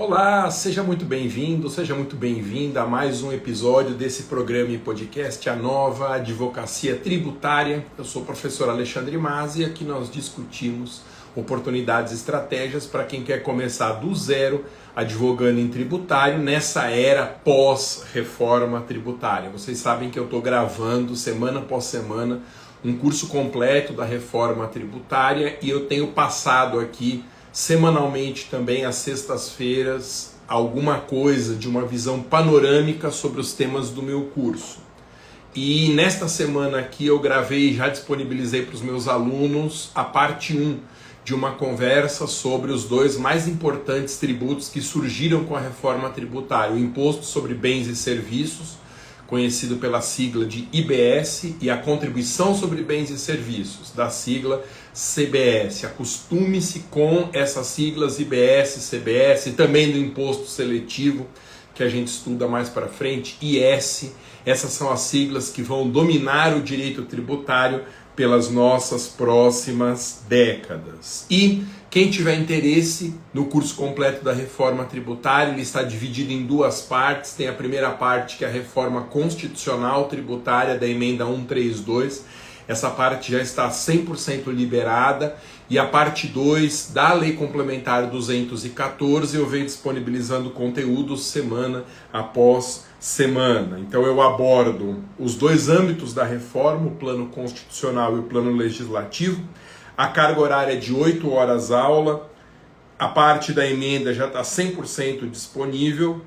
Olá, seja muito bem-vindo, seja muito bem-vinda a mais um episódio desse programa e podcast A Nova Advocacia Tributária. Eu sou o professor Alexandre Mazzi e aqui nós discutimos oportunidades e estratégias para quem quer começar do zero advogando em tributário nessa era pós-reforma tributária. Vocês sabem que eu estou gravando semana após semana um curso completo da reforma tributária e eu tenho passado aqui semanalmente também às sextas-feiras alguma coisa de uma visão panorâmica sobre os temas do meu curso. E nesta semana aqui eu gravei e já disponibilizei para os meus alunos a parte 1 de uma conversa sobre os dois mais importantes tributos que surgiram com a reforma tributária: o Imposto sobre Bens e Serviços, conhecido pela sigla de IBS, e a Contribuição sobre Bens e Serviços, da sigla CBS. Acostume-se com essas siglas IBS, CBS, e também do Imposto Seletivo, que a gente estuda mais para frente, IS. Essas são as siglas que vão dominar o direito tributário pelas nossas próximas décadas. E quem tiver interesse no curso completo da reforma tributária, ele está dividido em duas partes. Tem a primeira parte, que é a reforma constitucional tributária da emenda 132. Essa parte já está 100% liberada. E a parte 2 da Lei Complementar 214, eu venho disponibilizando conteúdos semana após semana. Então eu abordo os dois âmbitos da reforma, o plano constitucional e o plano legislativo. A carga horária é de 8 horas aula, a parte da emenda já está 100% disponível.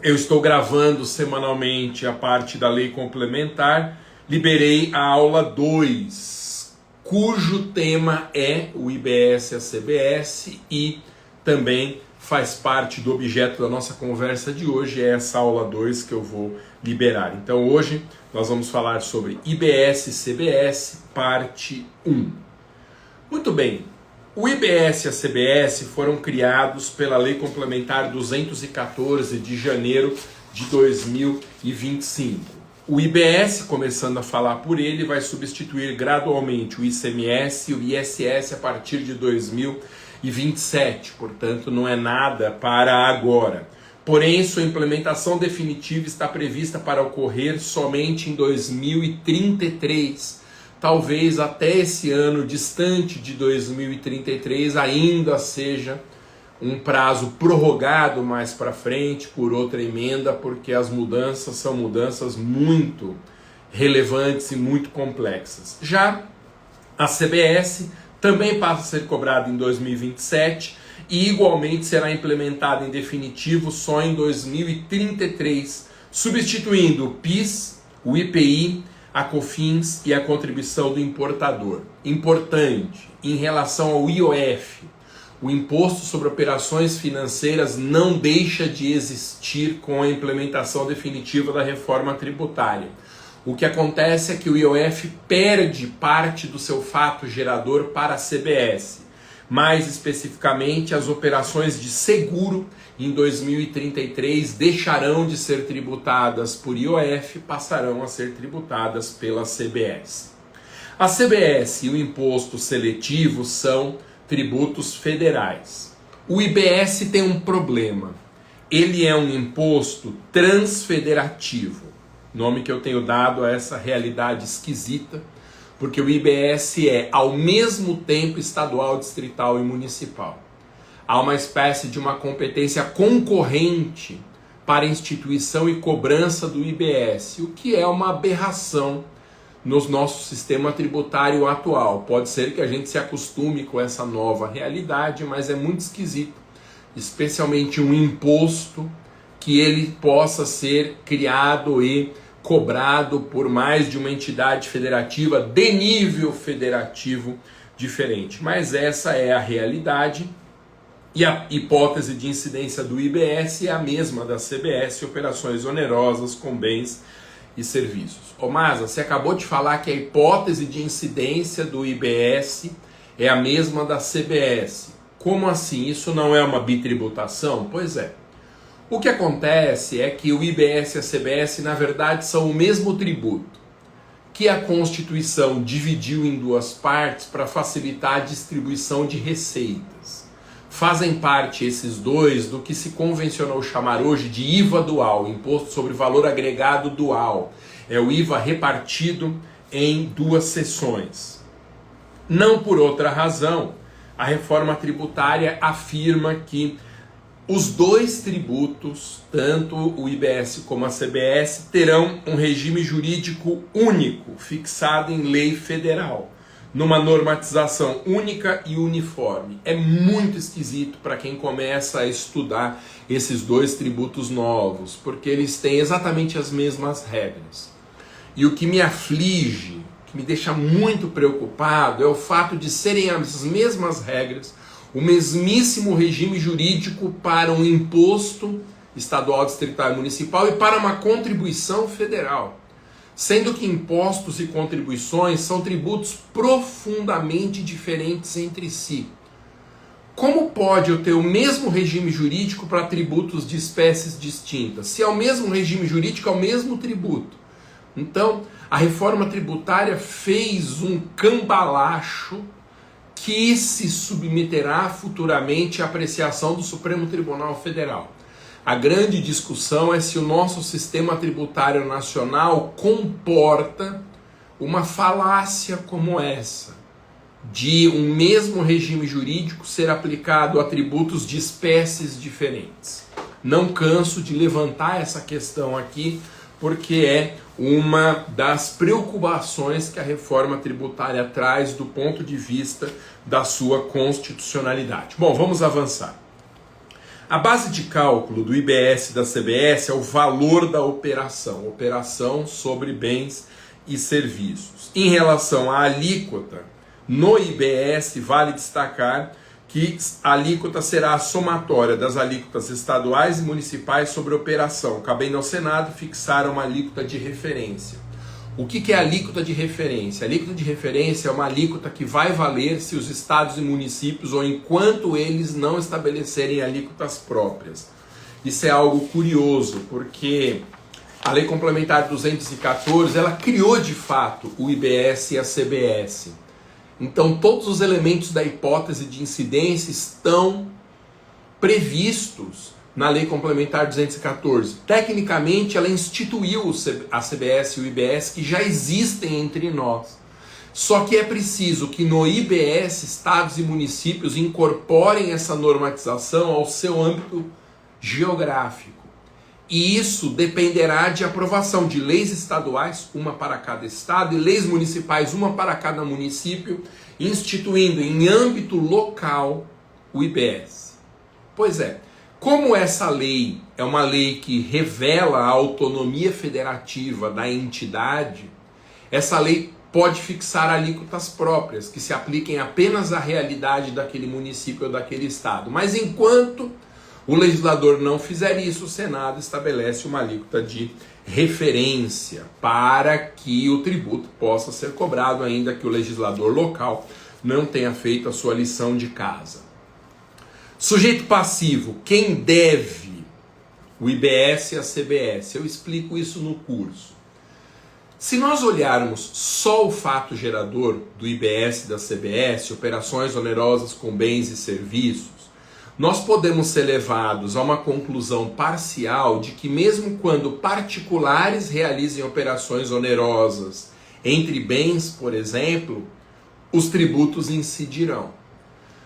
Eu estou gravando semanalmente a parte da lei complementar. Liberei a aula 2, cujo tema é o IBS e a CBS, e também faz parte do objeto da nossa conversa de hoje, é essa aula 2 que eu vou liberar. Então hoje nós vamos falar sobre IBS e CBS, parte 1. Muito bem, o IBS e a CBS foram criados pela Lei Complementar 214 de janeiro de 2025. O IBS, começando a falar por ele, vai substituir gradualmente o ICMS e o ISS a partir de 2027, portanto não é nada para agora. Porém, sua implementação definitiva está prevista para ocorrer somente em 2033. Talvez até esse ano distante de 2033 ainda seja um prazo prorrogado mais para frente por outra emenda, porque as mudanças são mudanças muito relevantes e muito complexas. Já a CBS também passa a ser cobrada em 2027 e igualmente será implementada em definitivo só em 2033, substituindo o PIS, o IPI, a COFINS e a contribuição do importador. Importante, em relação ao IOF, o Imposto sobre Operações Financeiras não deixa de existir com a implementação definitiva da reforma tributária. O que acontece é que o IOF perde parte do seu fato gerador para a CBS. Mais especificamente, as operações de seguro em 2033 deixarão de ser tributadas por IOF e passarão a ser tributadas pela CBS. A CBS e o imposto seletivo são tributos federais. O IBS tem um problema. Ele é um imposto transfederativo, nome que eu tenho dado a essa realidade esquisita, porque o IBS é ao mesmo tempo estadual, distrital e municipal. Há uma espécie de uma competência concorrente para instituição e cobrança do IBS, o que é uma aberração no nosso sistema tributário atual. Pode ser que a gente se acostume com essa nova realidade, mas é muito esquisito, especialmente um imposto que ele possa ser criado e cobrado por mais de uma entidade federativa de nível federativo diferente. Mas essa é a realidade e a hipótese de incidência do IBS é a mesma da CBS, operações onerosas com bens e serviços. Ô Maza, você acabou de falar que a hipótese de incidência do IBS é a mesma da CBS. Como assim? Isso não é uma bitributação? Pois é. O que acontece é que o IBS e a CBS, na verdade, são o mesmo tributo, que a Constituição dividiu em duas partes para facilitar a distribuição de receitas. fazem parte esses dois do que se convencionou chamar hoje de IVA dual, Imposto sobre Valor Agregado Dual. É o IVA repartido em duas seções. Não por outra razão, a reforma tributária afirma que os dois tributos, tanto o IBS como a CBS, terão um regime jurídico único, fixado em lei federal, numa normatização única e uniforme. É muito esquisito para quem começa a estudar esses dois tributos novos, porque eles têm exatamente as mesmas regras. E o que me aflige, que me deixa muito preocupado, é o fato de serem as mesmas regras, o mesmíssimo regime jurídico para um imposto estadual, distrital e municipal e para uma contribuição federal. Sendo que impostos e contribuições são tributos profundamente diferentes entre si. Como pode eu ter o mesmo regime jurídico para tributos de espécies distintas? Se é o mesmo regime jurídico, é o mesmo tributo. Então, a reforma tributária fez um cambalacho que se submeterá futuramente à apreciação do Supremo Tribunal Federal. A grande discussão é se o nosso sistema tributário nacional comporta uma falácia como essa, de um mesmo regime jurídico ser aplicado a tributos de espécies diferentes. Não canso de levantar essa questão aqui, porque é uma das preocupações que a reforma tributária traz do ponto de vista da sua constitucionalidade. Bom, vamos avançar. A base de cálculo do IBS e da CBS é o valor da operação sobre bens e serviços. Em relação à alíquota, no IBS vale destacar que a alíquota será a somatória das alíquotas estaduais e municipais sobre operação, cabendo ao Senado fixar uma alíquota de referência. O que é alíquota de referência? A alíquota de referência é uma alíquota que vai valer se os estados e municípios ou enquanto eles não estabelecerem alíquotas próprias. Isso é algo curioso, porque a Lei Complementar 214, ela criou de fato o IBS e a CBS. Então todos os elementos da hipótese de incidência estão previstos na Lei Complementar 214. Tecnicamente, ela instituiu a CBS e o IBS que já existem entre nós. Só que é preciso que no IBS, estados e municípios incorporem essa normatização ao seu âmbito geográfico. E isso dependerá de aprovação de leis estaduais, uma para cada estado, e leis municipais, uma para cada município, instituindo em âmbito local o IBS. Pois é. Como essa lei é uma lei que revela a autonomia federativa da entidade, essa lei pode fixar alíquotas próprias, que se apliquem apenas à realidade daquele município ou daquele estado. Mas enquanto o legislador não fizer isso, o Senado estabelece uma alíquota de referência para que o tributo possa ser cobrado, ainda que o legislador local não tenha feito a sua lição de casa. Sujeito passivo, quem deve o IBS e a CBS? Eu explico isso no curso. Se nós olharmos só o fato gerador do IBS e da CBS, operações onerosas com bens e serviços, nós podemos ser levados a uma conclusão parcial de que mesmo quando particulares realizem operações onerosas entre bens, por exemplo, os tributos incidirão.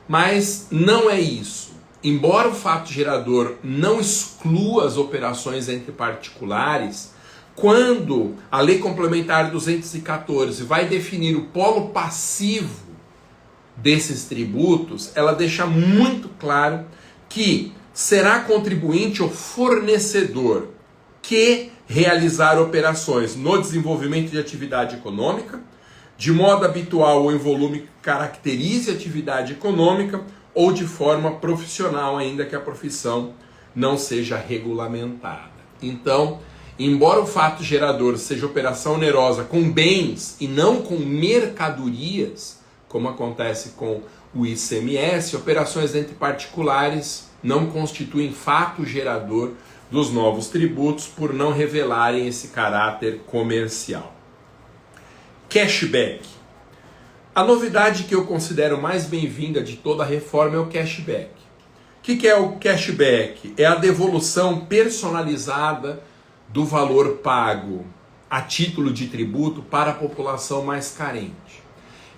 Mas não é isso. Embora o fato gerador não exclua as operações entre particulares, quando a Lei Complementar 214 vai definir o polo passivo desses tributos, ela deixa muito claro que será contribuinte ou fornecedor que realizar operações no desenvolvimento de atividade econômica, de modo habitual ou em volume que caracterize a atividade econômica, ou de forma profissional, ainda que a profissão não seja regulamentada. Então, embora o fato gerador seja operação onerosa com bens e não com mercadorias, como acontece com o ICMS, operações entre particulares não constituem fato gerador dos novos tributos por não revelarem esse caráter comercial. Cashback. A novidade que eu considero mais bem-vinda de toda a reforma é o cashback. que é o cashback? É a devolução personalizada do valor pago a título de tributo para a população mais carente.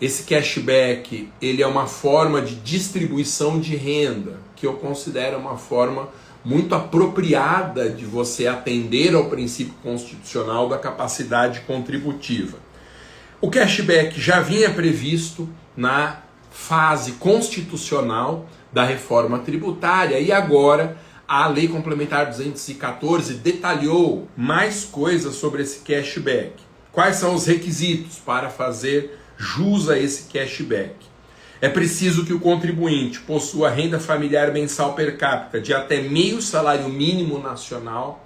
Esse cashback, ele é uma forma de distribuição de renda, que eu considero uma forma muito apropriada de você atender ao princípio constitucional da capacidade contributiva. O cashback já vinha previsto na fase constitucional da reforma tributária e agora a Lei Complementar 214 detalhou mais coisas sobre esse cashback. Quais são os requisitos para fazer jus a esse cashback? É preciso que o contribuinte possua renda familiar mensal per capita de até meio salário mínimo nacional,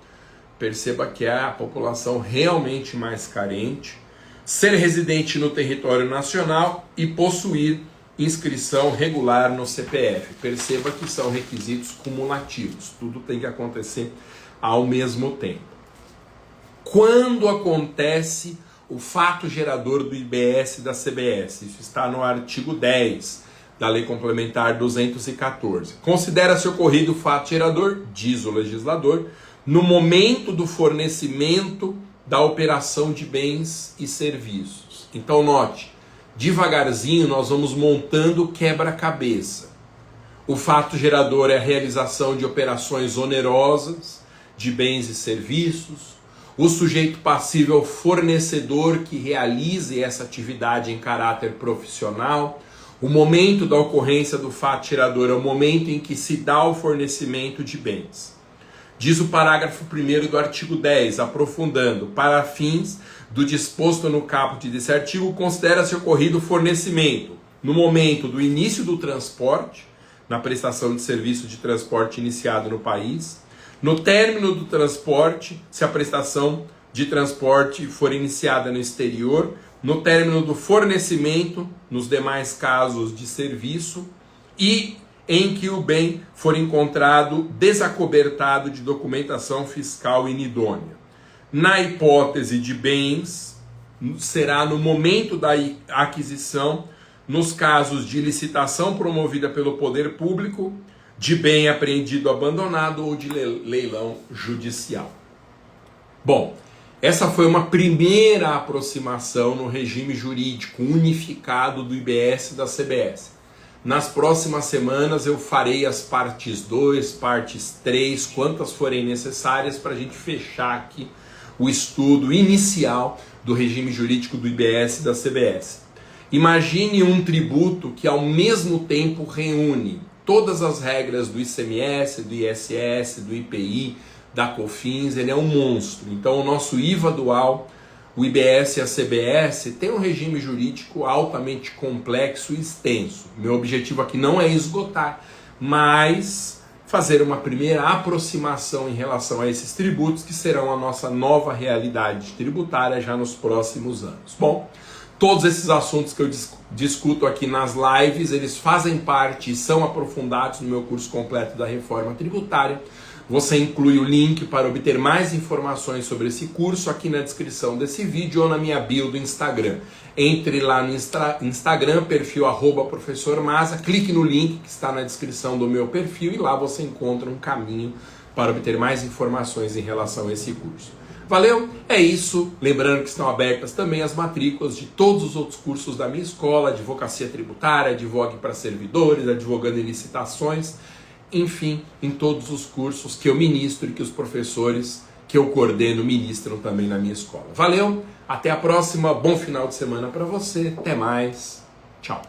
perceba que é a população realmente mais carente, ser residente no território nacional e possuir inscrição regular no CPF. Perceba que são requisitos cumulativos, tudo tem que acontecer ao mesmo tempo. Quando acontece o fato gerador do IBS e da CBS? Isso está no artigo 10 da Lei Complementar 214. Considera-se ocorrido o fato gerador, diz o legislador, no momento do fornecimento da operação de bens e serviços. Então note, devagarzinho nós vamos montando quebra-cabeça. O fato gerador é a realização de operações onerosas de bens e serviços. O sujeito passível é o fornecedor que realize essa atividade em caráter profissional. O momento da ocorrência do fato gerador é o momento em que se dá o fornecimento de bens. Diz o parágrafo 1º do artigo 10, aprofundando, para fins do disposto no caput desse artigo, considera-se ocorrido o fornecimento no momento do início do transporte, na prestação de serviço de transporte iniciado no país, no término do transporte, se a prestação de transporte for iniciada no exterior, no término do fornecimento, nos demais casos de serviço, e em que o bem for encontrado desacobertado de documentação fiscal inidônea. Na hipótese de bens, será no momento da aquisição, nos casos de licitação promovida pelo poder público, de bem apreendido abandonado ou de leilão judicial. Bom, essa foi uma primeira aproximação no regime jurídico unificado do IBS e da CBS. Nas próximas semanas eu farei as partes 2, partes 3, quantas forem necessárias para a gente fechar aqui o estudo inicial do regime jurídico do IBS e da CBS. Imagine um tributo que ao mesmo tempo reúne todas as regras do ICMS, do ISS, do IPI, da COFINS, ele é um monstro. Então o nosso IVA dual, o IBS e a CBS tem um regime jurídico altamente complexo e extenso. Meu objetivo aqui não é esgotar, mas fazer uma primeira aproximação em relação a esses tributos que serão a nossa nova realidade tributária já nos próximos anos. Bom, todos esses assuntos que eu discuto aqui nas lives, eles fazem parte e são aprofundados no meu curso completo da Reforma Tributária. Você inclui o link para obter mais informações sobre esse curso aqui na descrição desse vídeo ou na minha bio do Instagram. Entre lá no Instagram, perfil @professor Maza, clique no link que está na descrição do meu perfil e lá você encontra um caminho para obter mais informações em relação a esse curso. Valeu? É isso. Lembrando que estão abertas também as matrículas de todos os outros cursos da minha escola, Advocacia Tributária, Advogue para Servidores, Advogando em Licitações, enfim, em todos os cursos que eu ministro e que os professores que eu coordeno ministram também na minha escola. Valeu, até a próxima, bom final de semana para você, até mais, tchau.